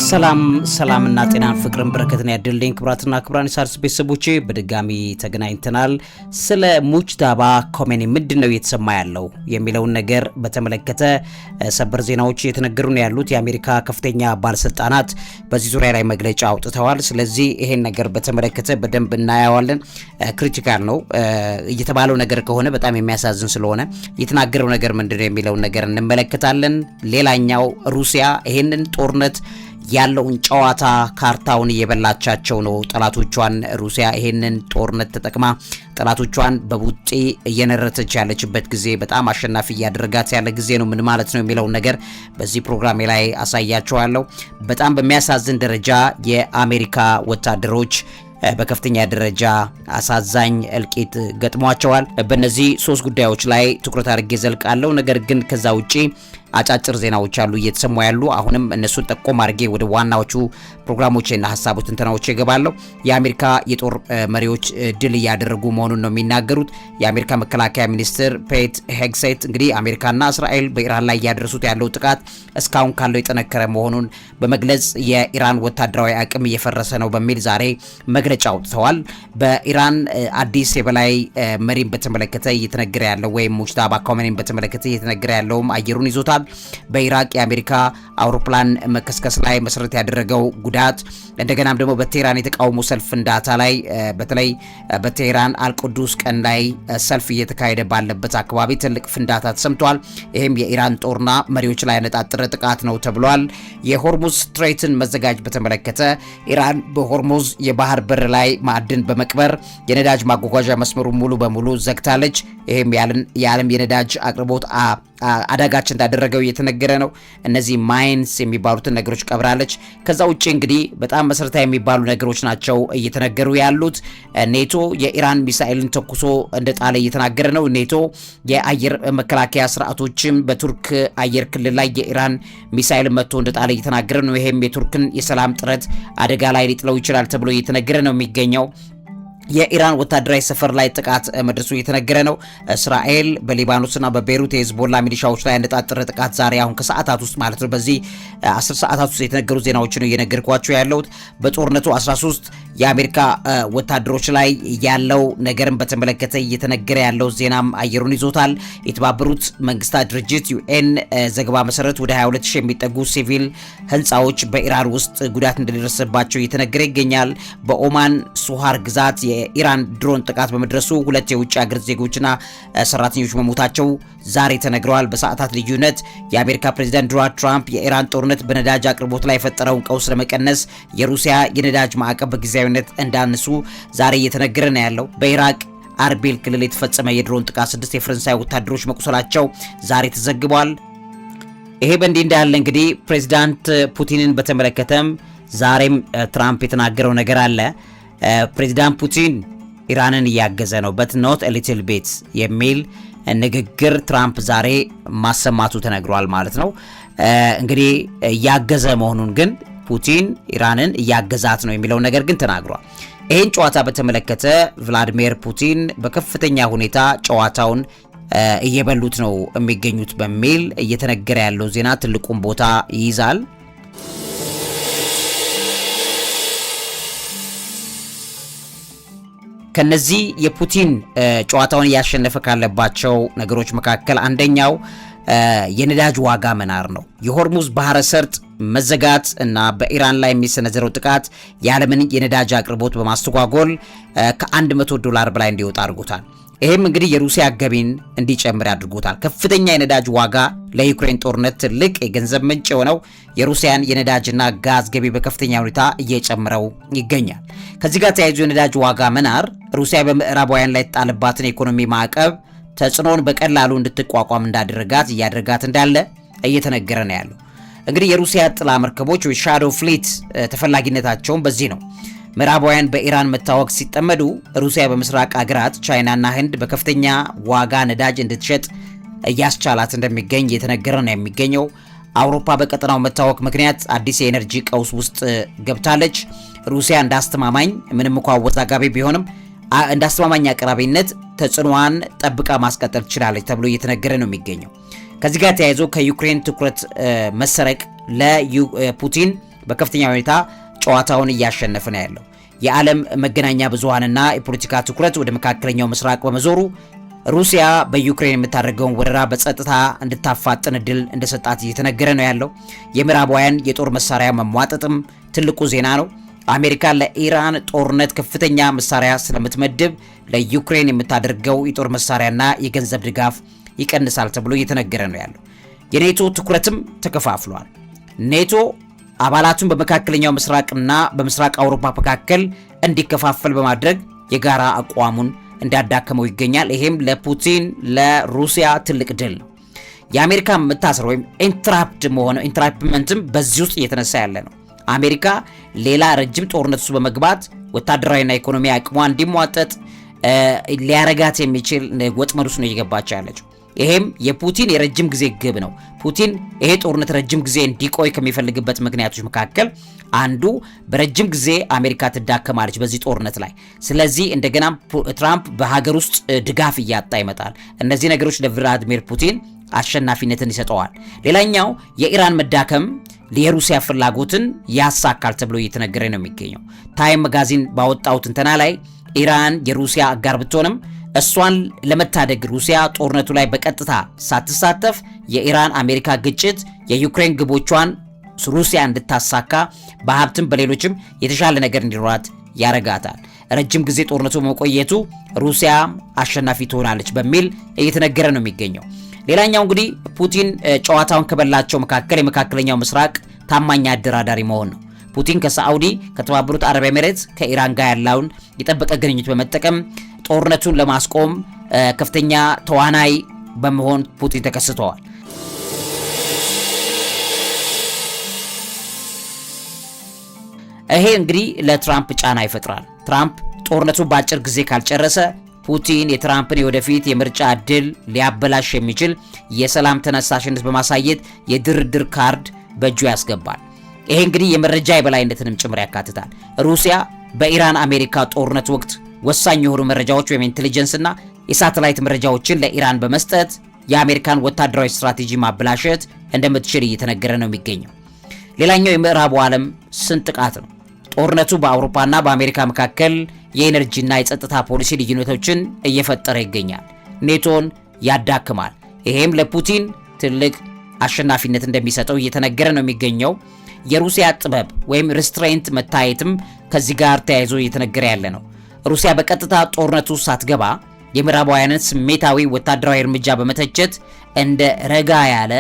ሰላምና ጤናን ፍቅርን በረከትን ያድልኝ ክብራትና ክብራን ሳርስ ቤተሰቦቼ በድጋሚ ተገናኝተናል። ስለ ሙጅታባ ኮሜኒ ምንድነው እየተሰማ ያለው የሚለውን ነገር በተመለከተ ሰበር ዜናዎች እየተነገሩ ነው ያሉት። የአሜሪካ ከፍተኛ ባለስልጣናት በዚህ ዙሪያ ላይ መግለጫ አውጥተዋል። ስለዚህ ይሄን ነገር በተመለከተ በደንብ እናያዋለን። ክሪቲካል ነው እየተባለው ነገር ከሆነ በጣም የሚያሳዝን ስለሆነ የተናገረው ነገር ምንድነው የሚለውን ነገር እንመለከታለን። ሌላኛው ሩሲያ ይሄንን ጦርነት ያለውን ጨዋታ ካርታውን እየበላቻቸው ነው። ጠላቶቿን ሩሲያ ይሄንን ጦርነት ተጠቅማ ጠላቶቿን በቡጤ እየነረተች ያለችበት ጊዜ በጣም አሸናፊ እያደረጋት ያለ ጊዜ ነው። ምን ማለት ነው የሚለው ነገር በዚህ ፕሮግራም ላይ አሳያቸዋለሁ። በጣም በሚያሳዝን ደረጃ የአሜሪካ ወታደሮች በከፍተኛ ደረጃ አሳዛኝ እልቂት ገጥሟቸዋል። በእነዚህ ሶስት ጉዳዮች ላይ ትኩረት አድርጌ ዘልቃለሁ። ነገር ግን ከዛ ውጪ አጫጭር ዜናዎች አሉ እየተሰሙ ያሉ። አሁንም እነሱን ጠቆም አድርጌ ወደ ዋናዎቹ ፕሮግራሞችና ሐሳቦች ትንተናዎች ይገባለሁ። የአሜሪካ የጦር መሪዎች ድል እያደረጉ መሆኑን ነው የሚናገሩት። የአሜሪካ መከላከያ ሚኒስትር ፔት ሄግሴት እንግዲህ አሜሪካና እስራኤል በኢራን ላይ እያደረሱት ያለው ጥቃት እስካሁን ካለው የጠነከረ መሆኑን በመግለጽ የኢራን ወታደራዊ አቅም እየፈረሰ ነው በሚል ዛሬ መግለጫ አውጥተዋል። በኢራን አዲስ የበላይ መሪን በተመለከተ እየተነገረ ያለው ወይም ሙጅታባ ኮሜኒን በተመለከተ እየተነገረ ያለውም አየሩን ይዞታል። በኢራቅ የአሜሪካ አውሮፕላን መከስከስ ላይ መሰረት ያደረገው ጉዳት እንደገናም ደግሞ በቴህራን የተቃውሞ ሰልፍ ፍንዳታ ላይ በተለይ በቴህራን አልቁዱስ ቀን ላይ ሰልፍ እየተካሄደ ባለበት አካባቢ ትልቅ ፍንዳታ ተሰምቷል። ይሄም የኢራን ጦርና መሪዎች ላይ ያነጣጠረ ጥቃት ነው ተብሏል። የሆርሙዝ ስትሬትን መዘጋጅ በተመለከተ ኢራን በሆርሙዝ የባህር በር ላይ ማዕድን በመቅበር የነዳጅ ማጓጓዣ መስመሩን ሙሉ በሙሉ ዘግታለች። ይሄም የዓለም የነዳጅ አቅርቦት አዳጋች እንዳደረገው እየተነገረ ነው። እነዚህ ማይንስ የሚባሉትን ነገሮች ቀብራለች። ከዛ ውጪ እንግዲህ በጣም መሰረታዊ የሚባሉ ነገሮች ናቸው እየተነገሩ ያሉት። ኔቶ የኢራን ሚሳኤልን ተኩሶ እንደጣለ እየተናገረ ነው። ኔቶ የአየር መከላከያ ስርዓቶችም በቱርክ አየር ክልል ላይ የኢራን ሚሳኤል መጥቶ እንደጣለ እየተናገረ ነው። ይሄም የቱርክን የሰላም ጥረት አደጋ ላይ ሊጥለው ይችላል ተብሎ እየተነገረ ነው የሚገኘው። የኢራን ወታደራዊ ሰፈር ላይ ጥቃት መድረሱ እየተነገረ ነው። እስራኤል በሊባኖስና በቤይሩት የሂዝቦላ ሚሊሻዎች ላይ ያነጣጠረ ጥቃት ዛሬ አሁን ከሰዓታት ውስጥ ማለት ነው በዚህ 10 ሰዓታት ውስጥ የተነገሩ ዜናዎች ነው እየነገርኳቸው ያለሁት። በጦርነቱ 13 የአሜሪካ ወታደሮች ላይ ያለው ነገርን በተመለከተ እየተነገረ ያለው ዜናም አየሩን ይዞታል። የተባበሩት መንግስታት ድርጅት ዩኤን ዘገባ መሰረት ወደ 22000 የሚጠጉ ሲቪል ህንፃዎች በኢራን ውስጥ ጉዳት እንደደረሰባቸው እየተነገረ ይገኛል። በኦማን ሱሃር ግዛት የኢራን ድሮን ጥቃት በመድረሱ 2 የውጭ ሀገር ዜጎችና ሰራተኞች መሞታቸው ዛሬ ተነግረዋል። በሰዓታት ልዩነት የአሜሪካ ፕሬዝዳንት ዶናልድ ትራምፕ የኢራን ጦርነት በነዳጅ አቅርቦት ላይ የፈጠረውን ቀውስ ለመቀነስ የሩሲያ የነዳጅ ማዕቀብ በጊዜያዊነት እንዳነሱ ዛሬ እየተነገረ ነው ያለው። በኢራቅ አርቢል ክልል የተፈጸመ የድሮን ጥቃት 6 የፈረንሳይ ወታደሮች መቁሰላቸው ዛሬ ተዘግቧል። ይሄ በእንዲህ እንዳለ እንግዲህ ፕሬዝዳንት ፑቲንን በተመለከተም ዛሬም ትራምፕ የተናገረው ነገር አለ። ፕሬዝዳንት ፑቲን ኢራንን እያገዘ ነው በት ኖት a little bit የሚል ንግግር ትራምፕ ዛሬ ማሰማቱ ተነግሯል ማለት ነው። እንግዲህ እያገዘ መሆኑን ግን ፑቲን ኢራንን እያገዛት ነው የሚለው ነገር ግን ተናግሯል። ይሄን ጨዋታ በተመለከተ ቭላዲሚር ፑቲን በከፍተኛ ሁኔታ ጨዋታውን እየበሉት ነው የሚገኙት በሚል እየተነገረ ያለው ዜና ትልቁን ቦታ ይይዛል። ከነዚህ የፑቲን ጨዋታውን ያሸነፈ ካለባቸው ነገሮች መካከል አንደኛው የነዳጅ ዋጋ መናር ነው። የሆርሙዝ ባህረ ሰርጥ መዘጋት እና በኢራን ላይ የሚሰነዘረው ጥቃት የዓለምን የነዳጅ አቅርቦት በማስተጓጎል ከ$100 በላይ እንዲወጣ አድርጎታል። ይሄም እንግዲህ የሩሲያ ገቢን እንዲጨምር አድርጎታል። ከፍተኛ የነዳጅ ዋጋ ለዩክሬን ጦርነት ትልቅ የገንዘብ ምንጭ የሆነው የሩሲያን የነዳጅና ጋዝ ገቢ በከፍተኛ ሁኔታ እየጨመረው ይገኛል። ከዚህ ጋር ተያይዞ የነዳጅ ዋጋ መናር ሩሲያ በምዕራባውያን ላይ የተጣለባትን የኢኮኖሚ ማዕቀብ ተጽዕኖን በቀላሉ እንድትቋቋም እንዳደረጋት እያደረጋት እንዳለ እየተነገረ ነው ያለው። እንግዲህ የሩሲያ ጥላ መርከቦች ወይ ሻዶ ፍሊት ተፈላጊነታቸውን በዚህ ነው። ምዕራባውያን በኢራን መታወቅ ሲጠመዱ ሩሲያ በምስራቅ ሀገራት ቻይናና ህንድ በከፍተኛ ዋጋ ነዳጅ እንድትሸጥ እያስቻላት እንደሚገኝ እየተነገረ ነው የሚገኘው። አውሮፓ በቀጠናው መታወቅ ምክንያት አዲስ የኤነርጂ ቀውስ ውስጥ ገብታለች። ሩሲያ እንዳስተማማኝ ምንም እንኳን አወዛጋቢ ቢሆንም እንዳስተማማኝ አቅራቢነት ተጽዕኖዋን ጠብቃ ማስቀጠል ትችላለች ተብሎ እየተነገረ ነው የሚገኘው። ከዚህ ጋር ተያይዞ ከዩክሬን ትኩረት መሰረቅ ለፑቲን በከፍተኛ ሁኔታ ጨዋታውን እያሸነፈ ነው ያለው። የዓለም መገናኛ ብዙሃንና የፖለቲካ ትኩረት ወደ መካከለኛው ምስራቅ በመዞሩ ሩሲያ በዩክሬን የምታደርገውን ወረራ በጸጥታ እንድታፋጥን እድል እንደሰጣት እየተነገረ ነው ያለው። የምዕራባውያን የጦር መሳሪያ መሟጠጥም ትልቁ ዜና ነው። አሜሪካ ለኢራን ጦርነት ከፍተኛ መሳሪያ ስለምትመድብ ለዩክሬን የምታደርገው የጦር መሳሪያና የገንዘብ ድጋፍ ይቀንሳል ተብሎ እየተነገረ ነው ያለው። የኔቶ ትኩረትም ተከፋፍሏል። ኔቶ አባላቱን በመካከለኛው ምስራቅና በምስራቅ አውሮፓ መካከል እንዲከፋፈል በማድረግ የጋራ አቋሙን እንዳዳከመው ይገኛል። ይሄም ለፑቲን ለሩሲያ ትልቅ ድል ነው። የአሜሪካ መታሰር ወይም ኢንትራፕመንትም በዚህ ውስጥ እየተነሳ ያለ ነው። አሜሪካ ሌላ ረጅም ጦርነት ውስጥ በመግባት ወታደራዊና ኢኮኖሚ አቅሟ እንዲሟጠጥ ሊያረጋት የሚችል ወጥመድ ውስጥ ነው እየገባች ያለችው። ይሄም የፑቲን የረጅም ጊዜ ግብ ነው። ፑቲን ይሄ ጦርነት ረጅም ጊዜ እንዲቆይ ከሚፈልግበት ምክንያቶች መካከል አንዱ በረጅም ጊዜ አሜሪካ ትዳከማለች በዚህ ጦርነት ላይ። ስለዚህ እንደገና ትራምፕ በሀገር ውስጥ ድጋፍ እያጣ ይመጣል። እነዚህ ነገሮች ለቭላዲሚር ፑቲን አሸናፊነትን ይሰጠዋል። ሌላኛው የኢራን መዳከም የሩሲያ ፍላጎትን ያሳካል ተብሎ እየተነገረ ነው የሚገኘው። ታይም መጋዚን ባወጣው ትንተና ላይ ኢራን የሩሲያ አጋር ብትሆንም እሷን ለመታደግ ሩሲያ ጦርነቱ ላይ በቀጥታ ሳትሳተፍ የኢራን አሜሪካ ግጭት የዩክሬን ግቦቿን ሩሲያ እንድታሳካ በሀብትም በሌሎችም የተሻለ ነገር እንዲኖራት ያረጋታል። ረጅም ጊዜ ጦርነቱ መቆየቱ ሩሲያ አሸናፊ ትሆናለች በሚል እየተነገረ ነው የሚገኘው። ሌላኛው እንግዲህ ፑቲን ጨዋታውን ከበላቸው መካከል የመካከለኛው ምስራቅ ታማኝ አደራዳሪ መሆን ነው። ፑቲን ከሳዑዲ፣ ከተባበሩት አረብ ኤሚሬትስ፣ ከኢራን ጋር ያለውን የጠበቀ ግንኙነት በመጠቀም ጦርነቱን ለማስቆም ከፍተኛ ተዋናይ በመሆን ፑቲን ተከስተዋል። ይሄ እንግዲህ ለትራምፕ ጫና ይፈጥራል። ትራምፕ ጦርነቱን በአጭር ጊዜ ካልጨረሰ ፑቲን የትራምፕን የወደፊት የምርጫ ዕድል ሊያበላሽ የሚችል የሰላም ተነሳሽነት በማሳየት የድርድር ካርድ በእጁ ያስገባል። ይሄ እንግዲህ የመረጃ የበላይነትንም ጭምር ያካትታል። ሩሲያ በኢራን አሜሪካ ጦርነት ወቅት ወሳኝ የሆኑ መረጃዎች ወይም ኢንቴሊጀንስ እና የሳተላይት መረጃዎችን ለኢራን በመስጠት የአሜሪካን ወታደራዊ ስትራቴጂ ማበላሸት እንደምትችል እየተነገረ ነው የሚገኘው። ሌላኛው የምዕራቡ ዓለም ስንጥቃት ነው። ጦርነቱ በአውሮፓና በአሜሪካ መካከል የኤነርጂና የጸጥታ ፖሊሲ ልዩነቶችን እየፈጠረ ይገኛል። ኔቶን ያዳክማል። ይሄም ለፑቲን ትልቅ አሸናፊነት እንደሚሰጠው እየተነገረ ነው የሚገኘው። የሩሲያ ጥበብ ወይም ሪስትሬንት መታየትም ከዚህ ጋር ተያይዞ እየተነገረ ያለ ነው። ሩሲያ በቀጥታ ጦርነቱ ሳትገባ የምዕራባውያንን ስሜታዊ ወታደራዊ እርምጃ በመተቸት እንደ ረጋ ያለ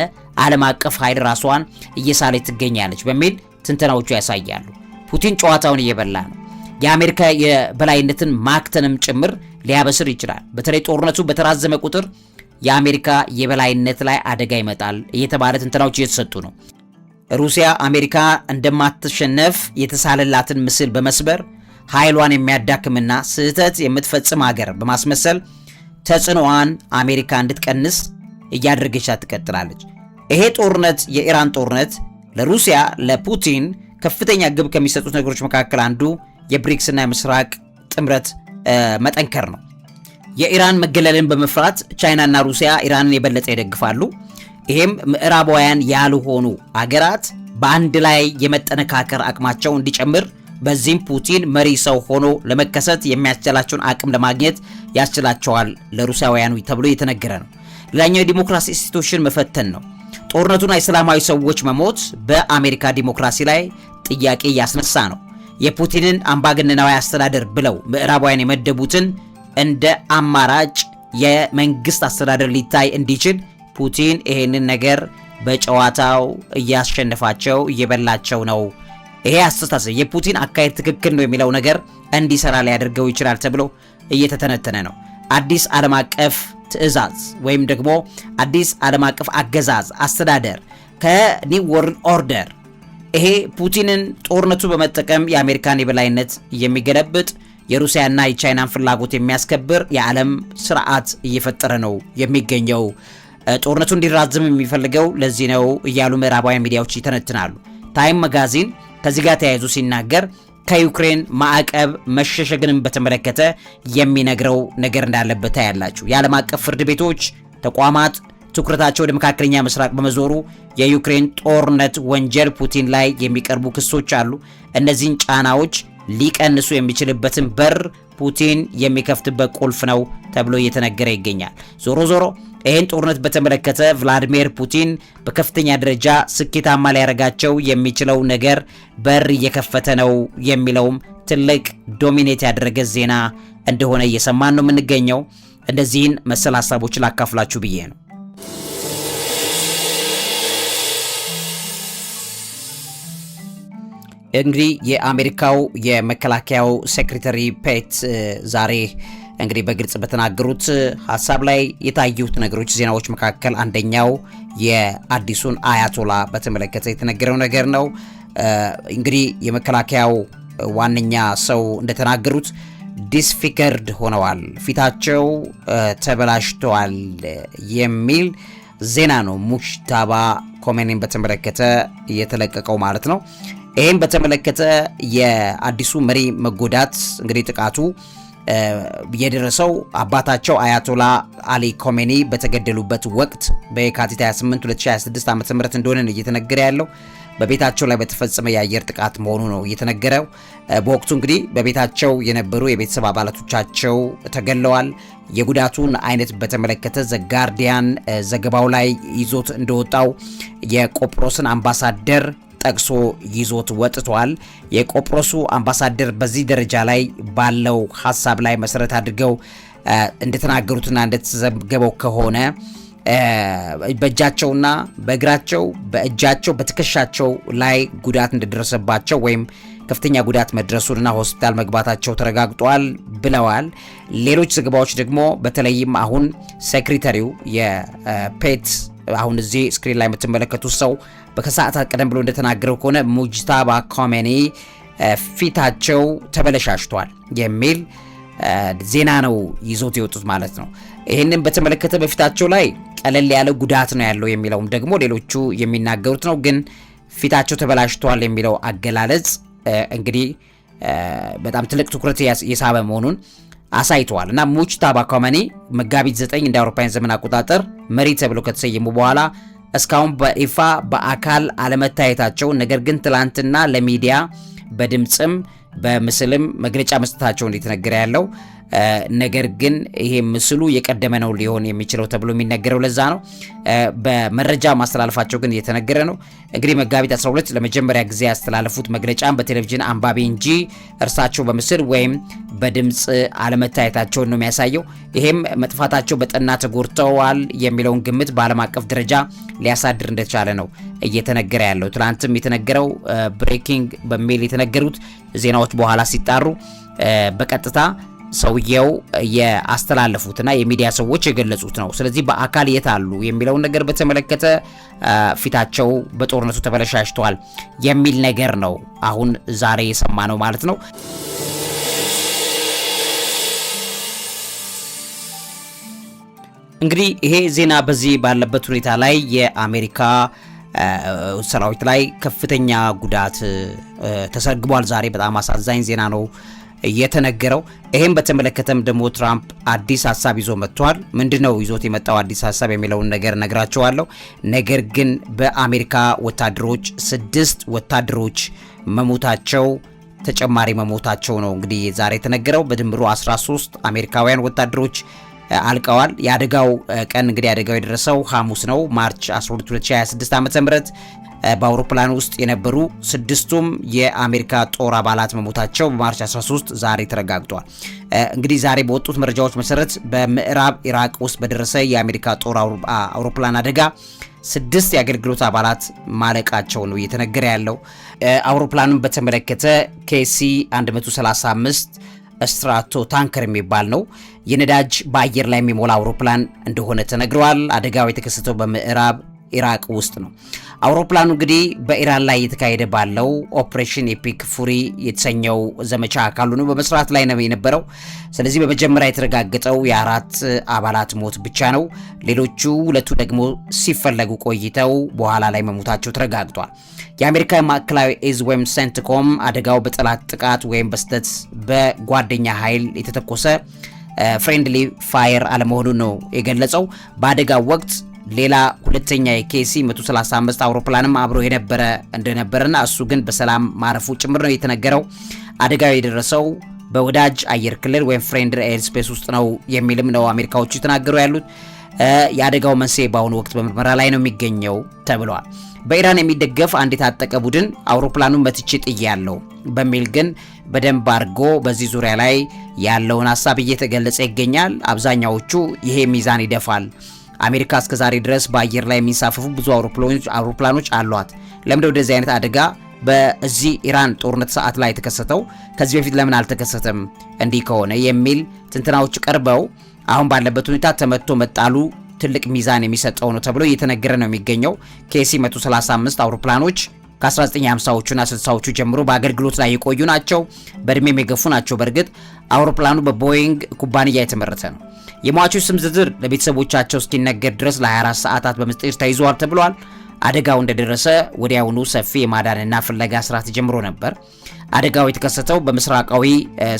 ዓለም አቀፍ ኃይል ራሷን እየሳለች ትገኛለች በሚል ትንተናዎቹ ያሳያሉ። ፑቲን ጨዋታውን እየበላ ነው። የአሜሪካ የበላይነትን ማክተንም ጭምር ሊያበስር ይችላል። በተለይ ጦርነቱ በተራዘመ ቁጥር የአሜሪካ የበላይነት ላይ አደጋ ይመጣል እየተባለ ትንተናዎች እየተሰጡ ነው። ሩሲያ አሜሪካ እንደማትሸነፍ የተሳለላትን ምስል በመስበር ኃይሏን የሚያዳክምና ስህተት የምትፈጽም ሀገር በማስመሰል ተጽዕኖዋን አሜሪካ እንድትቀንስ እያደረገች ትቀጥላለች። ይሄ ጦርነት የኢራን ጦርነት ለሩሲያ ለፑቲን ከፍተኛ ግብ ከሚሰጡት ነገሮች መካከል አንዱ የብሪክስ እና የምስራቅ ጥምረት መጠንከር ነው። የኢራን መገለልን በመፍራት ቻይናና ሩሲያ ኢራንን የበለጠ ይደግፋሉ። ይሄም ምዕራባውያን ያልሆኑ አገራት በአንድ ላይ የመጠነካከር አቅማቸው እንዲጨምር በዚህም ፑቲን መሪ ሰው ሆኖ ለመከሰት የሚያስችላቸውን አቅም ለማግኘት ያስችላቸዋል ለሩሲያውያኑ ተብሎ እየተነገረ ነው። ሌላኛው የዲሞክራሲ ኢንስቲትዩሽን መፈተን ነው። ጦርነቱና የሰላማዊ ሰዎች መሞት በአሜሪካ ዲሞክራሲ ላይ ጥያቄ እያስነሳ ነው። የፑቲንን አምባገነናዊ አስተዳደር ብለው ምዕራባውያን የመደቡትን እንደ አማራጭ የመንግስት አስተዳደር ሊታይ እንዲችል ፑቲን ይሄንን ነገር በጨዋታው እያሸነፋቸው እየበላቸው ነው። ይሄ አስተሳሰብ የፑቲን አካሄድ ትክክል ነው የሚለው ነገር እንዲሰራ ሊያደርገው ይችላል ተብሎ እየተተነተነ ነው። አዲስ ዓለም አቀፍ ትዕዛዝ ወይም ደግሞ አዲስ ዓለም አቀፍ አገዛዝ አስተዳደር ከኒው ወርልድ ኦርደር ይሄ ፑቲንን ጦርነቱ በመጠቀም የአሜሪካን የበላይነት የሚገለብጥ የሩሲያና የቻይናን ፍላጎት የሚያስከብር የዓለም ስርዓት እየፈጠረ ነው የሚገኘው። ጦርነቱ እንዲራዘም የሚፈልገው ለዚህ ነው እያሉ ምዕራባውያን ሚዲያዎች ይተነትናሉ። ታይም መጋዚን ከዚህ ጋር ተያይዞ ሲናገር ከዩክሬን ማዕቀብ መሸሸግንም በተመለከተ የሚነግረው ነገር እንዳለበት ያላችሁ የዓለም አቀፍ ፍርድ ቤቶች ተቋማት ትኩረታቸው ወደ መካከለኛ ምስራቅ በመዞሩ የዩክሬን ጦርነት ወንጀል ፑቲን ላይ የሚቀርቡ ክሶች አሉ። እነዚህን ጫናዎች ሊቀንሱ የሚችልበትን በር ፑቲን የሚከፍትበት ቁልፍ ነው ተብሎ እየተነገረ ይገኛል። ዞሮ ዞሮ ይህን ጦርነት በተመለከተ ቭላዲሚር ፑቲን በከፍተኛ ደረጃ ስኬታማ ሊያደርጋቸው የሚችለው ነገር በር እየከፈተ ነው የሚለውም ትልቅ ዶሚኔት ያደረገ ዜና እንደሆነ እየሰማን ነው የምንገኘው። እንደዚህን መሰል ሀሳቦች ላካፍላችሁ ብዬ ነው። እንግዲህ የአሜሪካው የመከላከያው ሴክሬታሪ ፔት ዛሬ እንግዲህ በግልጽ በተናገሩት ሀሳብ ላይ የታዩት ነገሮች ዜናዎች መካከል አንደኛው የአዲሱን አያቶላ በተመለከተ የተነገረው ነገር ነው። እንግዲህ የመከላከያው ዋነኛ ሰው እንደተናገሩት ዲስፊገርድ ሆነዋል፣ ፊታቸው ተበላሽተዋል የሚል ዜና ነው ሙጅታባ ኮሜኒን በተመለከተ የተለቀቀው ማለት ነው። ይህም በተመለከተ የአዲሱ መሪ መጎዳት እንግዲህ ጥቃቱ የደረሰው አባታቸው አያቶላ አሊ ኮሜኒ በተገደሉበት ወቅት በየካቲት 28 2026 ዓ.ም እንደሆነ እየተነገረ ያለው በቤታቸው ላይ በተፈጸመ የአየር ጥቃት መሆኑ ነው እየተነገረው። በወቅቱ እንግዲህ በቤታቸው የነበሩ የቤተሰብ አባላቶቻቸው ተገለዋል። የጉዳቱን አይነት በተመለከተ ዘ ጋርዲያን ዘገባው ላይ ይዞት እንደወጣው የቆጵሮስን አምባሳደር ጠቅሶ ይዞት ወጥቷል። የቆጵሮሱ አምባሳደር በዚህ ደረጃ ላይ ባለው ሐሳብ ላይ መሰረት አድርገው እንደተናገሩትና እንደተዘገበው ከሆነ በእጃቸውና በእግራቸው በእጃቸው በትከሻቸው ላይ ጉዳት እንደደረሰባቸው ወይም ከፍተኛ ጉዳት መድረሱንና ሆስፒታል መግባታቸው ተረጋግጧል ብለዋል። ሌሎች ዘገባዎች ደግሞ በተለይም አሁን ሴክሬታሪው የፔት አሁን እዚህ ስክሪን ላይ የምትመለከቱት ሰው በከሰዓታት ቀደም ብሎ እንደተናገረው ከሆነ ሙጅታባ ኮሜኒ ፊታቸው ተበለሻሽቷል የሚል ዜና ነው ይዞት የወጡት ማለት ነው። ይህንን በተመለከተ በፊታቸው ላይ ቀለል ያለ ጉዳት ነው ያለው የሚለውም ደግሞ ሌሎቹ የሚናገሩት ነው። ግን ፊታቸው ተበላሽቷል የሚለው አገላለጽ እንግዲህ በጣም ትልቅ ትኩረት የሳበ መሆኑን አሳይተዋል። እና ሙጅታባ ኮሜኒ መጋቢት 9 እንደ አውሮፓውያን ዘመን አቆጣጠር መሪ ተብለው ከተሰየሙ በኋላ እስካሁን በይፋ በአካል አለመታየታቸው፣ ነገር ግን ትላንትና ለሚዲያ በድምጽም በምስልም መግለጫ መስጠታቸው እንደተነገረ ያለው ነገር ግን ይሄ ምስሉ የቀደመ ነው ሊሆን የሚችለው ተብሎ የሚነገረው ለዛ ነው። በመረጃ ማስተላለፋቸው ግን እየተነገረ ነው። እንግዲህ መጋቢት 12 ለመጀመሪያ ጊዜ ያስተላለፉት መግለጫን በቴሌቪዥን አንባቢ እንጂ እርሳቸው በምስል ወይም በድምጽ አለመታየታቸውን ነው የሚያሳየው። ይሄም መጥፋታቸው በጠና ተጎድተዋል የሚለውን ግምት በዓለም አቀፍ ደረጃ ሊያሳድር እንደቻለ ነው እየተነገረ ያለው። ትላንትም የተነገረው ብሬኪንግ በሚል የተነገሩት ዜናዎች በኋላ ሲጣሩ በቀጥታ ሰውየው ያስተላለፉትና የሚዲያ ሰዎች የገለጹት ነው። ስለዚህ በአካል የት አሉ የሚለውን ነገር በተመለከተ ፊታቸው በጦርነቱ ተበለሻሽቷል የሚል ነገር ነው አሁን ዛሬ የሰማነው ማለት ነው። እንግዲህ ይሄ ዜና በዚህ ባለበት ሁኔታ ላይ የአሜሪካ ሰራዊት ላይ ከፍተኛ ጉዳት ተሰግቧል። ዛሬ በጣም አሳዛኝ ዜና ነው የተነገረው። ይሄን በተመለከተም ደግሞ ትራምፕ አዲስ ሐሳብ ይዞ መጥቷል። ምንድነው ይዞት የመጣው አዲስ ሐሳብ የሚለውን ነገር ነግራቸዋለሁ። ነገር ግን በአሜሪካ ወታደሮች 6 ወታደሮች መሞታቸው ተጨማሪ መሞታቸው ነው እንግዲህ ዛሬ የተነገረው። በድምሩ 13 አሜሪካውያን ወታደሮች አልቀዋል። የአደጋው ቀን እንግዲህ አደጋው የደረሰው ሐሙስ ነው ማርች 12 2026 ዓ.ም በአውሮፕላን ውስጥ የነበሩ 6ቱም የአሜሪካ ጦር አባላት መሞታቸው በማርች 13 ዛሬ ተረጋግጧል። እንግዲህ ዛሬ በወጡት መረጃዎች መሰረት በምዕራብ ኢራቅ ውስጥ በደረሰ የአሜሪካ ጦር አውሮፕላን አደጋ 6 የአገልግሎት አባላት ማለቃቸው ነው እየተነገረ ያለው። አውሮፕላኑን በተመለከተ ኬሲ 135 ስትራቶ ታንከር የሚባል ነው። የነዳጅ በአየር ላይ የሚሞላ አውሮፕላን እንደሆነ ተነግሯል። አደጋው የተከሰተው በምዕራብ ኢራቅ ውስጥ ነው። አውሮፕላኑ እንግዲህ በኢራን ላይ የተካሄደ ባለው ኦፕሬሽን ኤፒክ ፉሪ የተሰኘው ዘመቻ አካሉ ነው በመስራት ላይ ነው የነበረው። ስለዚህ በመጀመሪያ የተረጋገጠው የ4 አባላት ሞት ብቻ ነው። ሌሎቹ 2 ደግሞ ሲፈለጉ ቆይተው በኋላ ላይ መሞታቸው ተረጋግጧል። የአሜሪካ ማዕከላዊ እዝ ወይም ሴንትኮም አደጋው በጠላት ጥቃት ወይም በስተት በጓደኛ ኃይል የተተኮሰ ፍሬንድሊ ፋየር አለመሆኑን ነው የገለጸው። በአደጋው ወቅት ሌላ ሁለተኛ የኬሲ 135 አውሮፕላንም አብሮ የነበረ እንደነበረና እሱ ግን በሰላም ማረፉ ጭምር ነው የተነገረው። አደጋው የደረሰው በወዳጅ አየር ክልል ወይም ፍሬንድ ኤር ስፔስ ውስጥ ነው የሚልም ነው አሜሪካዎቹ የተናገሩ ያሉት። የአደጋው መንስኤ በአሁኑ ወቅት በምርመራ ላይ ነው የሚገኘው ተብሏል። በኢራን የሚደገፍ አንድ የታጠቀ ቡድን አውሮፕላኑን መትቼ ጥያለሁ በሚል ግን በደንብ አድርጎ በዚህ ዙሪያ ላይ ያለውን ሀሳብ እየተገለጸ ይገኛል። አብዛኛዎቹ ይሄ ሚዛን ይደፋል፣ አሜሪካ እስከዛሬ ድረስ በአየር ላይ የሚንሳፈፉ ብዙ አውሮፕላኖች አሏት፣ ለምን ወደዚህ አይነት አደጋ በዚህ ኢራን ጦርነት ሰዓት ላይ የተከሰተው ከዚህ በፊት ለምን አልተከሰተም እንዲህ ከሆነ የሚል ትንተናዎች ቀርበው አሁን ባለበት ሁኔታ ተመቶ መጣሉ ትልቅ ሚዛን የሚሰጠው ነው ተብሎ እየተነገረ ነው የሚገኘው። ኬሲ 135 አውሮፕላኖች ከ1950ዎቹና 60ዎቹ ጀምሮ በአገልግሎት ላይ የቆዩ ናቸው። በእድሜም የገፉ ናቸው። በእርግጥ አውሮፕላኑ በቦይንግ ኩባንያ የተመረተ ነው። የሟቾች ስም ዝርዝር ለቤተሰቦቻቸው እስኪነገር ድረስ ለ24 ሰዓታት በምስጢር ተይዟል ተብሏል። አደጋው እንደደረሰ ወዲያውኑ ሰፊ የማዳንና ፍለጋ ስራ ተጀምሮ ነበር። አደጋው የተከሰተው በምስራቃዊ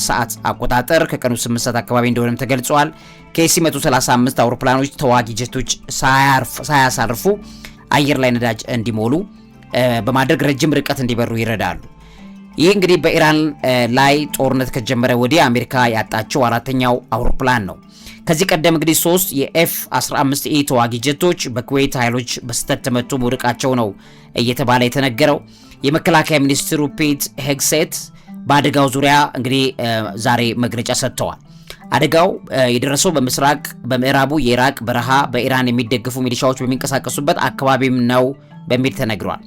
ሰዓት አቆጣጠር ከቀኑ 8 ሰዓት አካባቢ እንደሆነም ተገልጿል። ኬሲ 135 አውሮፕላኖች ተዋጊ ጀቶች ሳያሳርፉ አየር ላይ ነዳጅ እንዲሞሉ በማድረግ ረጅም ርቀት እንዲበሩ ይረዳሉ። ይህ እንግዲህ በኢራን ላይ ጦርነት ከጀመረ ወዲህ አሜሪካ ያጣቸው አራተኛው አውሮፕላን ነው። ከዚህ ቀደም እንግዲህ 3 የኤፍ-15ኤ ተዋጊ ጀቶች በኩዌት ኃይሎች በስተት ተመቶ መውደቃቸው ነው እየተባለ የተነገረው። የመከላከያ ሚኒስትሩ ፔት ሄግሴት በአደጋው ዙሪያ እንግዲህ ዛሬ መግለጫ ሰጥተዋል። አደጋው የደረሰው በምዕራቡ የኢራቅ በረሃ በኢራን የሚደገፉ ሚሊሻዎች በሚንቀሳቀሱበት አካባቢም ነው በሚል ተነግሯል።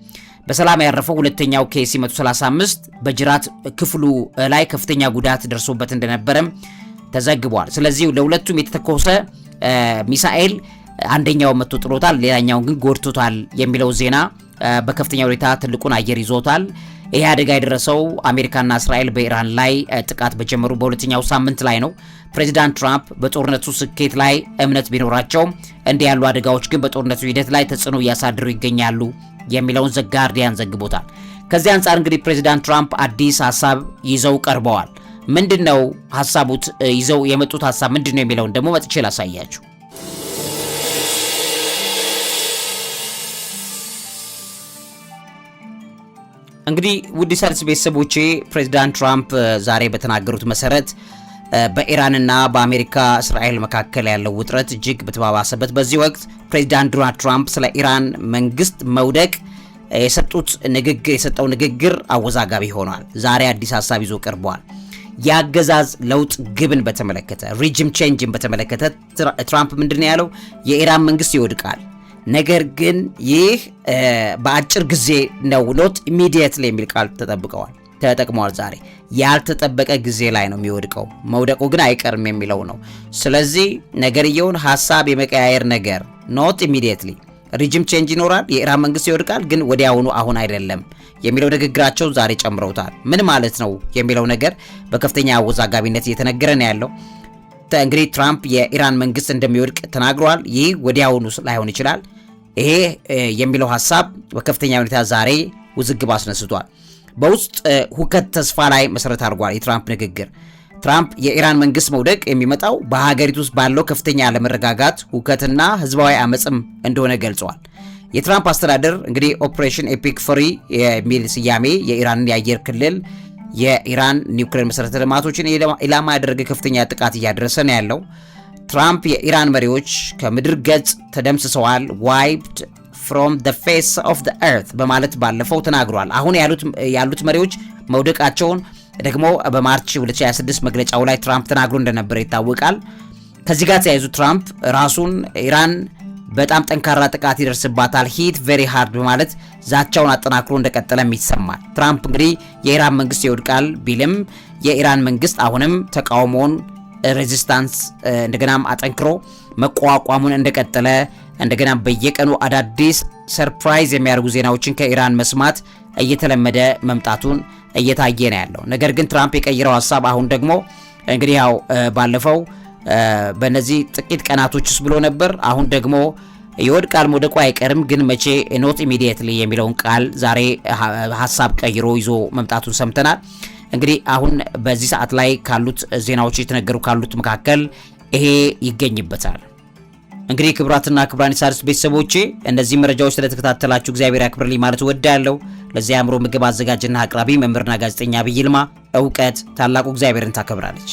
በሰላም ያረፈው ሁለተኛው ኬሲ 135 በጅራት ክፍሉ ላይ ከፍተኛ ጉዳት ደርሶበት እንደነበረም ተዘግቧል። ስለዚህ ለሁለቱም የተተኮሰ ሚሳኤል አንደኛው መቶ ጥሎታል፣ ሌላኛው ግን ጎድቶታል የሚለው ዜና በከፍተኛ ሁኔታ ትልቁን አየር ይዞታል። ይሄ አደጋ የደረሰው አሜሪካና እስራኤል በኢራን ላይ ጥቃት በጀመሩ በሁለተኛው ሳምንት ላይ ነው። ፕሬዚዳንት ትራምፕ በጦርነቱ ስኬት ላይ እምነት ቢኖራቸውም እንዲህ ያሉ አደጋዎች ግን በጦርነቱ ሂደት ላይ ተጽዕኖ እያሳደሩ ይገኛሉ የሚለውን ዘ ጋርዲያን ዘግቦታል። ከዚህ አንጻር እንግዲህ ፕሬዚዳንት ትራምፕ አዲስ ሀሳብ ይዘው ቀርበዋል። ምንድነው ሀሳቡት? ይዘው የመጡት ሀሳብ ምንድነው የሚለውን ደግሞ መጥቼ ላሳያችሁ። እንግዲህ ውድ ሰርስ ቤተሰቦቼ ፕሬዚዳንት ትራምፕ ዛሬ በተናገሩት መሰረት በኢራንና በአሜሪካ እስራኤል መካከል ያለው ውጥረት እጅግ በተባባሰበት በዚህ ወቅት ፕሬዚዳንት ዶናልድ ትራምፕ ስለ ኢራን መንግስት መውደቅ የሰጠው ንግግር አወዛጋቢ ሆኗል። ዛሬ አዲስ ሀሳብ ይዞ ቀርቧል። የአገዛዝ ለውጥ ግብን በተመለከተ ሪጅም ቼንጅን በተመለከተ ትራምፕ ምንድነው ያለው? የኢራን መንግስት ይወድቃል፣ ነገር ግን ይህ በአጭር ጊዜ ነው፣ ኖት ኢሚዲየትሊ የሚል ቃል ተጠቅመዋል። ዛሬ ያልተጠበቀ ጊዜ ላይ ነው የሚወድቀው፣ መውደቁ ግን አይቀርም የሚለው ነው። ስለዚህ ነገርየውን ሀሳብ የመቀያየር ነገር ኖት ኢሚዲየትሊ ሪጅም ቼንጅ ይኖራል፣ የኢራን መንግስት ይወድቃል፣ ግን ወዲያውኑ አሁን አይደለም የሚለው ንግግራቸው ዛሬ ጨምረውታል። ምን ማለት ነው የሚለው ነገር በከፍተኛ አወዛጋቢነት እየተነገረ ነው ያለው። እንግዲህ ትራምፕ የኢራን መንግስት እንደሚወድቅ ተናግሯል። ይህ ወዲያውኑ ላይሆን ይችላል። ይሄ የሚለው ሀሳብ በከፍተኛ ሁኔታ ዛሬ ውዝግብ አስነስቷል። በውስጥ ሁከት ተስፋ ላይ መሰረት አድርጓል የትራምፕ ንግግር። ትራምፕ የኢራን መንግስት መውደቅ የሚመጣው በሀገሪቱ ውስጥ ባለው ከፍተኛ አለመረጋጋት፣ ሁከትና ህዝባዊ አመጽም እንደሆነ ገልጸዋል። የትራምፕ አስተዳደር እንግዲህ ኦፕሬሽን ኤፒክ ፍሪ የሚል ስያሜ የኢራንን የአየር ክልል የኢራን ኒውክሌር መሰረተ ልማቶችን ኢላማ ያደረገ ከፍተኛ ጥቃት እያደረሰ ነው ያለው። ትራምፕ የኢራን መሪዎች ከምድር ገጽ ተደምስሰዋል፣ ዋይፕድ ፍሮም the face of the earth በማለት ባለፈው ተናግሯል። አሁን ያሉት መሪዎች መውደቃቸውን ደግሞ በማርች 2026 መግለጫው ላይ ትራምፕ ተናግሮ እንደነበረ ይታወቃል። ከዚህ ጋር ተያይዞ ትራምፕ ራሱን ኢራን በጣም ጠንካራ ጥቃት ይደርስባታል ሂት ቬሪ ሃርድ በማለት ዛቻውን አጠናክሮ እንደቀጠለም ይሰማል። ትራምፕ እንግዲህ የኢራን መንግስት ይወድቃል ቢልም የኢራን መንግስት አሁንም ተቃውሞውን ሬዚስታንስ እንደገናም አጠንክሮ መቋቋሙን እንደቀጠለ እንደገና በየቀኑ አዳዲስ ሰርፕራይዝ የሚያደርጉ ዜናዎችን ከኢራን መስማት እየተለመደ መምጣቱን እየታየ ነው ያለው። ነገር ግን ትራምፕ የቀየረው ሐሳብ አሁን ደግሞ እንግዲህ ያው ባለፈው በነዚህ ጥቂት ቀናቶችስ ብሎ ነበር። አሁን ደግሞ ይወድቃል፣ መውደቁ አይቀርም፣ ግን መቼ ኖት ኢሚዲየትሊ የሚለውን ቃል ዛሬ ሐሳብ ቀይሮ ይዞ መምጣቱን ሰምተናል። እንግዲህ አሁን በዚህ ሰዓት ላይ ካሉት ዜናዎች የተነገሩ ካሉት መካከል ይሄ ይገኝበታል። እንግዲህ ክቡራትና ክቡራን የሣድስ ቤተሰቦቼ እነዚህ መረጃዎች ስለተከታተላችሁ እግዚአብሔር ያክብርልኝ ማለት እወዳለሁ። ለዚህ አእምሮ ምግብ አዘጋጅና አቅራቢ መምህርና ጋዜጠኛ ዐቢይ ይልማ። እውቀት ታላቁ እግዚአብሔርን ታከብራለች።